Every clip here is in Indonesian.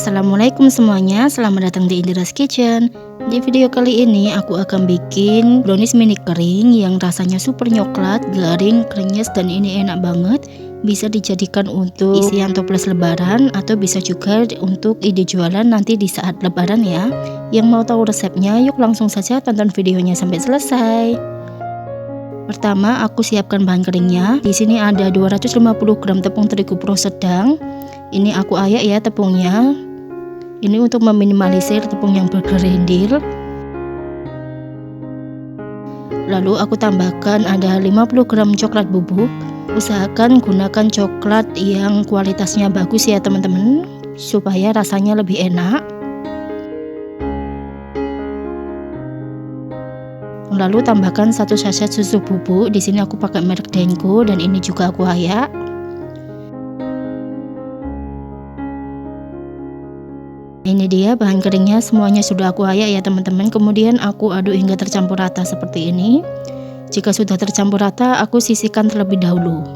Assalamualaikum semuanya, selamat datang di Indira's Kitchen. Di video kali ini aku akan bikin brownies mini kering yang rasanya super coklat, garing, krenyes, dan ini enak banget. Bisa dijadikan untuk isian toples lebaran atau bisa juga untuk ide jualan nanti di saat lebaran ya. Yang mau tahu resepnya, yuk langsung saja tonton videonya sampai selesai. Pertama, aku siapkan bahan keringnya. Di sini ada 250 gram tepung terigu pro sedang. Ini aku ayak ya tepungnya. Ini untuk meminimalisir tepung yang bergerindil. Lalu aku tambahkan ada 50 gram coklat bubuk. Usahakan gunakan coklat yang kualitasnya bagus ya teman-teman, supaya rasanya lebih enak. Lalu tambahkan 1 sachet susu bubuk. Di sini aku pakai merek Denko dan ini juga aku ayak. Ini dia bahan keringnya, semuanya sudah aku ayak ya teman-teman. Kemudian aku aduk hingga tercampur rata seperti ini. Jika sudah tercampur rata, aku sisihkan terlebih dahulu.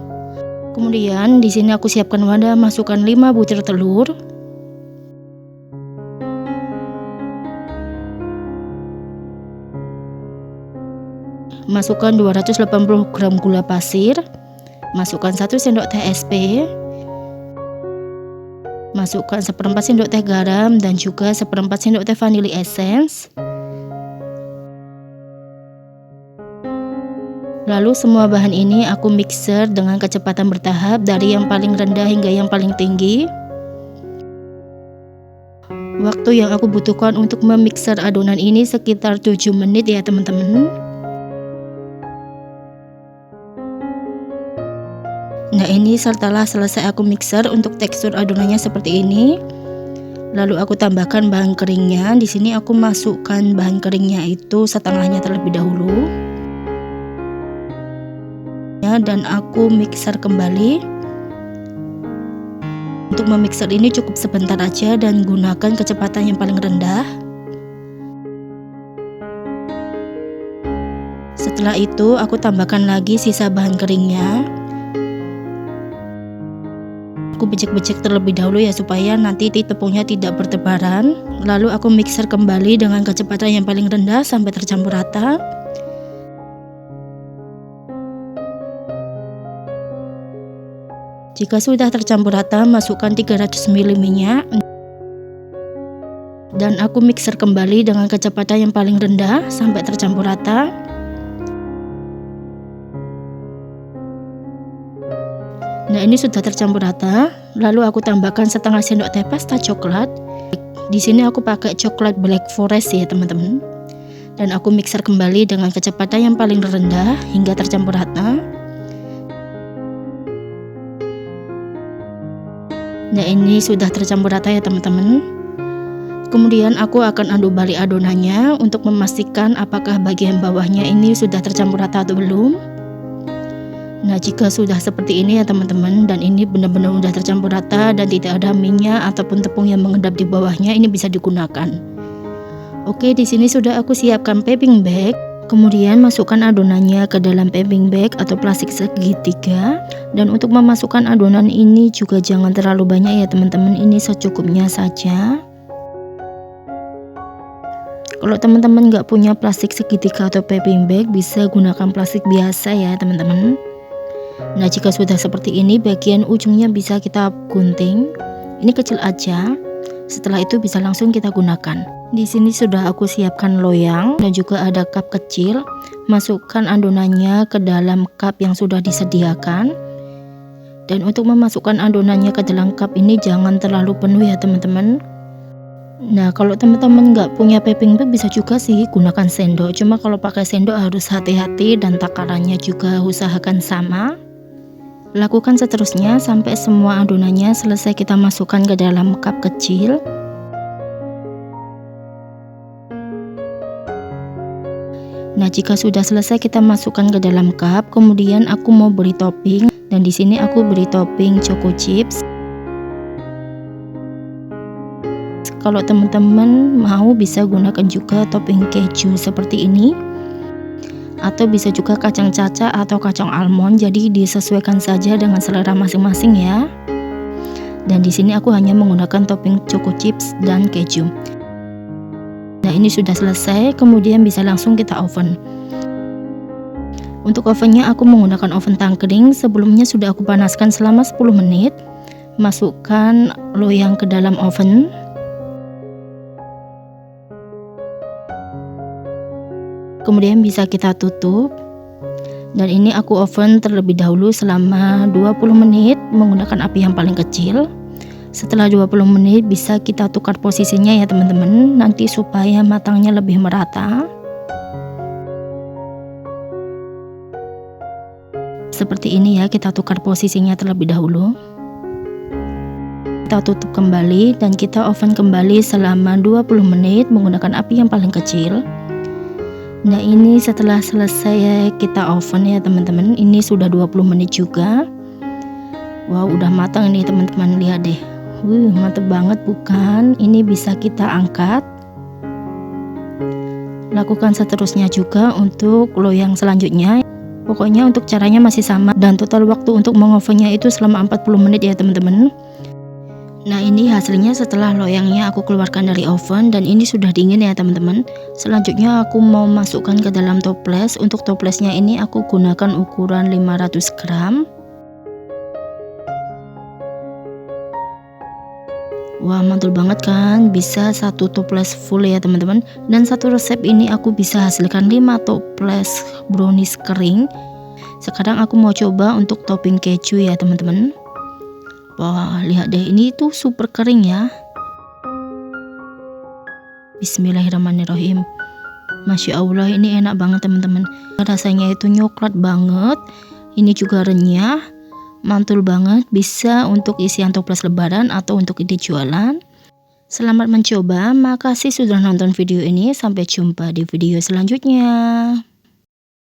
Kemudian di sini aku siapkan wadah, masukkan 5 butir telur. Masukkan 280 gram gula pasir. Masukkan 1 sendok teh SP. Masukkan 1/4 sendok teh garam dan juga 1/4 sendok teh vanili essence. Lalu semua bahan ini aku mixer dengan kecepatan bertahap dari yang paling rendah hingga yang paling tinggi. Waktu yang aku butuhkan untuk memixer adonan ini sekitar 7 menit ya teman-teman. Nah ini setelah selesai aku mixer untuk tekstur adonannya seperti ini. Lalu aku tambahkan bahan keringnya. Di sini aku masukkan bahan keringnya itu setengahnya terlebih dahulu. Ya, dan aku mixer kembali. Untuk memixer ini cukup sebentar aja dan gunakan kecepatan yang paling rendah. Setelah itu aku tambahkan lagi sisa bahan keringnya. Aku becek-becek terlebih dahulu ya supaya nanti tepungnya tidak bertebaran. Lalu aku mixer kembali dengan kecepatan yang paling rendah sampai tercampur rata. Jika sudah tercampur rata, masukkan 300 ml minyak. Dan aku mixer kembali dengan kecepatan yang paling rendah sampai tercampur rata. Nah ini sudah tercampur rata. Lalu aku tambahkan setengah sendok teh pasta coklat. Di sini aku pakai coklat black forest ya teman-teman. Dan aku mixer kembali dengan kecepatan yang paling rendah hingga tercampur rata. Nah ini sudah tercampur rata ya teman-teman. Kemudian aku akan aduk balik adonannya untuk memastikan apakah bagian bawahnya ini sudah tercampur rata atau belum. Nah jika sudah seperti ini ya teman-teman, dan ini benar-benar sudah tercampur rata dan tidak ada minyak ataupun tepung yang mengendap di bawahnya, ini bisa digunakan. Oke, di sini sudah aku siapkan piping bag. Kemudian masukkan adonannya ke dalam piping bag atau plastik segitiga. Dan untuk memasukkan adonan ini juga jangan terlalu banyak ya teman-teman, ini secukupnya saja. Kalau teman-teman nggak punya plastik segitiga atau piping bag, bisa gunakan plastik biasa ya teman-teman. Nah jika sudah seperti ini, bagian ujungnya bisa kita gunting. Ini kecil aja. Setelah itu bisa langsung kita gunakan. Di sini sudah aku siapkan loyang dan juga ada cup kecil. Masukkan adonannya ke dalam cup yang sudah disediakan. Dan untuk memasukkan adonannya ke dalam cup ini jangan terlalu penuh ya teman-teman. Nah kalau teman-teman nggak punya piping bag bisa juga sih gunakan sendok. Cuma kalau pakai sendok harus hati-hati dan takarannya juga usahakan sama. Lakukan seterusnya sampai semua adonannya selesai kita masukkan ke dalam cup kecil. Nah jika sudah selesai kita masukkan ke dalam cup, kemudian aku mau beri topping. Dan di sini aku beri topping choco chips. Kalau teman-teman mau bisa gunakan juga topping keju seperti ini. Atau bisa juga kacang caca atau kacang almond, jadi disesuaikan saja dengan selera masing-masing ya. Dan di sini aku hanya menggunakan topping choco chips dan keju. Nah, ini sudah selesai, kemudian bisa langsung kita oven. Untuk ovennya aku menggunakan oven tangkring. Sebelumnya sudah aku panaskan selama 10 menit. Masukkan loyang ke dalam oven. Kemudian bisa kita tutup. Dan ini aku oven terlebih dahulu selama 20 menit menggunakan api yang paling kecil. Setelah 20 menit bisa kita tukar posisinya ya teman-teman, nanti supaya matangnya lebih merata. Seperti ini ya, kita tukar posisinya terlebih dahulu. Kita tutup kembali dan kita oven kembali selama 20 menit menggunakan api yang paling kecil. Nah, ini setelah selesai kita oven ya teman-teman, ini sudah 20 menit juga. Wow, udah matang ini teman-teman, lihat deh. Mantap banget bukan? Ini bisa kita angkat. Lakukan seterusnya juga untuk loyang selanjutnya. Pokoknya untuk caranya masih sama dan total waktu untuk mengovennya itu selama 40 menit ya teman-teman. Nah, ini hasilnya setelah loyangnya aku keluarkan dari oven dan ini sudah dingin ya teman-teman. Selanjutnya aku mau masukkan ke dalam toples. Untuk toplesnya ini aku gunakan ukuran 500 gram. Wah, mantul banget kan, bisa satu toples full ya teman-teman. Dan satu resep ini aku bisa hasilkan 5 toples brownies kering. Sekarang aku mau coba untuk topping keju ya teman-teman. Wah, lihat deh, ini tuh super kering ya. Bismillahirrahmanirrahim. Masya Allah, ini enak banget teman-teman. Rasanya itu coklat banget. Ini juga renyah, mantul banget, bisa untuk isian toples lebaran atau untuk ide jualan. Selamat mencoba, makasih sudah nonton video ini. Sampai jumpa di video selanjutnya.